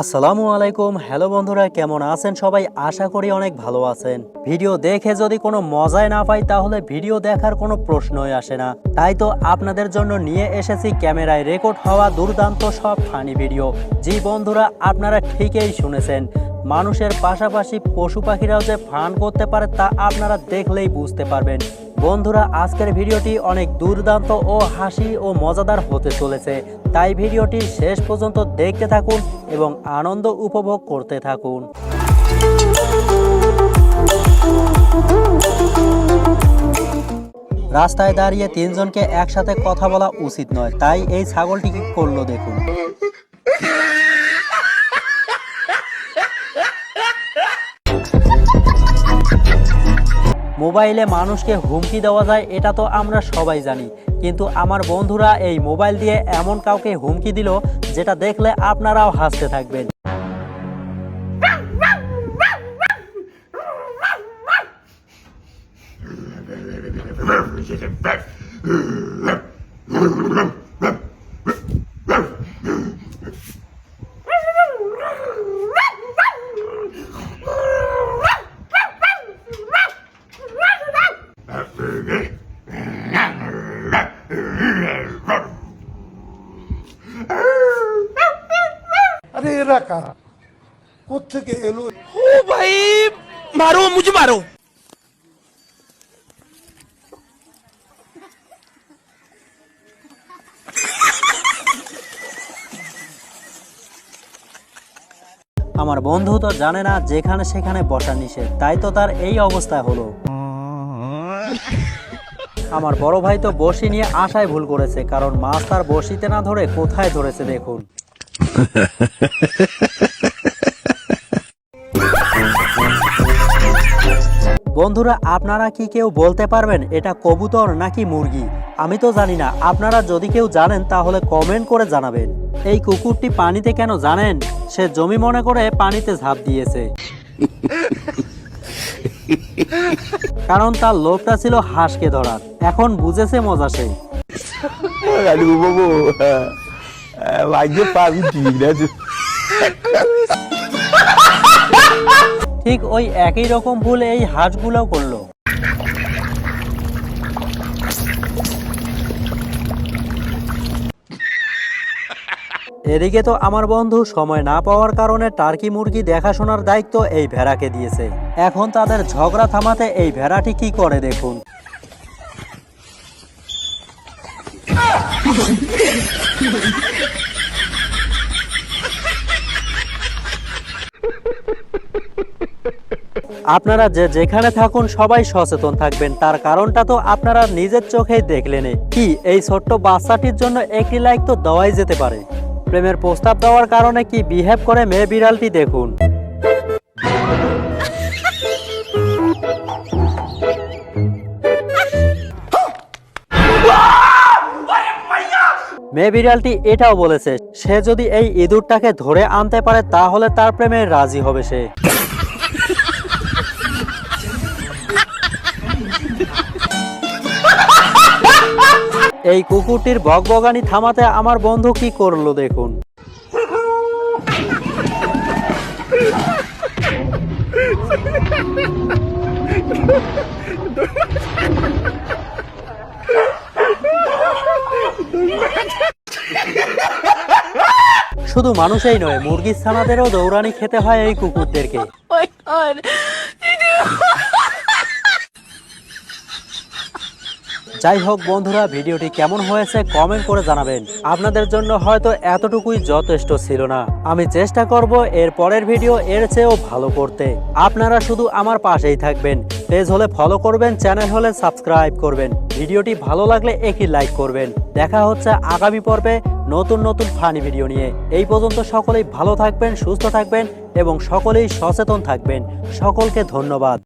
আসসালামু আলাইকুম। হ্যালো বন্ধুরা, কেমন আছেন সবাই? আশা করি অনেক ভালো আছেন। ভিডিও দেখে যদি কোনো মজাই না পাই তাহলে ভিডিও দেখার কোনো প্রশ্নই আসে না। তাই তো আপনাদের জন্য নিয়ে এসেছি ক্যামেরায় রেকর্ড হওয়া দুর্দান্ত সব ফানি ভিডিও। জি বন্ধুরা, আপনারা ঠিকই শুনেছেন, মানুষের পাশাপাশি পশু পাখিরাও যে ফান করতে পারে তা আপনারা দেখলেই বুঝতে পারবেন। বন্ধুরা, আজকের ভিডিওটি অনেক দুর্দান্ত ও হাসি ও মজাদার হতে চলেছে, তাই ভিডিওটি শেষ পর্যন্ত দেখতে থাকুন এবং আনন্দ উপভোগ করতে থাকুন। রাস্তায় দাঁড়িয়ে তিনজনকে একসাথে কথা বলা উচিত নয়, তাই এই ছাগলটি কি করলো দেখুন। মোবাইলে মানুষকে হুমকি দেওয়া যায় এটা তো আমরা সবাই জানি, কিন্তু আমার বন্ধুরা এই মোবাইল দিয়ে এমন কাউকে হুমকি দিল যেটা দেখলে আপনারাও হাসতে থাকবেন। अरे एरा कारा কোত্থেকে এলো? ओ भाई मारो, मुझे मारो। আমার বন্ধু তো জানে না যেখানে সেখানে বসা নিষেধ, তাই তো তার এই অবস্থা হলো। আমার বড় ভাই তো বড়শি নিয়ে আশায় ভুল করেছে, কারণ মাছ তার বড়শিতে না ধরে কোথায় ধরেছে দেখুন। বন্ধুরা, আপনারা কি কেউ বলতে পারবেন এটা কবুতর নাকি মুরগি? আমি তো জানি না, আপনারা যদি কেউ জানেন তাহলে কমেন্ট করে জানাবেন। এই কুকুরটি পানিতে কেন জানেন? সে জমি মনে করে পানিতে ঝাঁপ দিয়েছে, কারণ তার লোভটা ছিল হাঁসকে ধরার। এখন বুঝেছে মজা সে। ঠিক ওই একই রকম ভুল এই হাঁসগুলোও করলো। এদিকে তো আমার বন্ধু সময় না পাওয়ার কারণে টার্কি মুরগি দেখাশোনার দায়িত্ব এই ভেড়াকে দিয়েছে। এখন তাদের ঝগড়া থামাতে এই ভেড়াটি কি করে দেখুন। আপনারা যে যেখানে থাকুন সবাই সচেতন থাকবেন, তার কারণটা তো আপনারা নিজের চোখেই দেখলেন। কি এই ছোট্ট বাচ্চাটির জন্য একটি লাইক তো দেওয়াই যেতে পারে। প্রেমের প্রস্তাব দেওয়ার কারণে কি বিহেভ করে মেয়ে বিড়ালটি দেখুন। মেয়ে বিড়ালটি এটাও বলেছে সে যদি এই ইঁদুরটাকে ধরে আনতে পারে তাহলে তার প্রেমে রাজি হবে সে। এই কুকুরটির বকবকানি থামাতে আমার বন্ধু কি করলো দেখুন। শুধু মানুষই নয়, মুরগির ছানাদেরও দৌড়ানি খেতে হয় এই কুকুরদেরকে। যাই হোক বন্ধুরা, ভিডিওটি কেমন হয়েছে কমেন্ট করে জানাবেন। আপনাদের জন্য হয়তো এতটুকুই যথেষ্ট ছিল না, আমি চেষ্টা করব এর পরের ভিডিও এর চেয়েও ভালো করতে। আপনারা শুধু আমার পাশেই থাকবেন। পেজ হলে ফলো করবেন, চ্যানেল হলে সাবস্ক্রাইব করবেন। ভিডিওটি ভালো লাগলে একটি লাইক করবেন। দেখা হচ্ছে আগামী পর্বে নতুন নতুন ফানি ভিডিও নিয়ে। এই পর্যন্ত সকলেই ভালো থাকবেন, সুস্থ থাকবেন এবং সকলেই সচেতন থাকবেন। সকলকে ধন্যবাদ।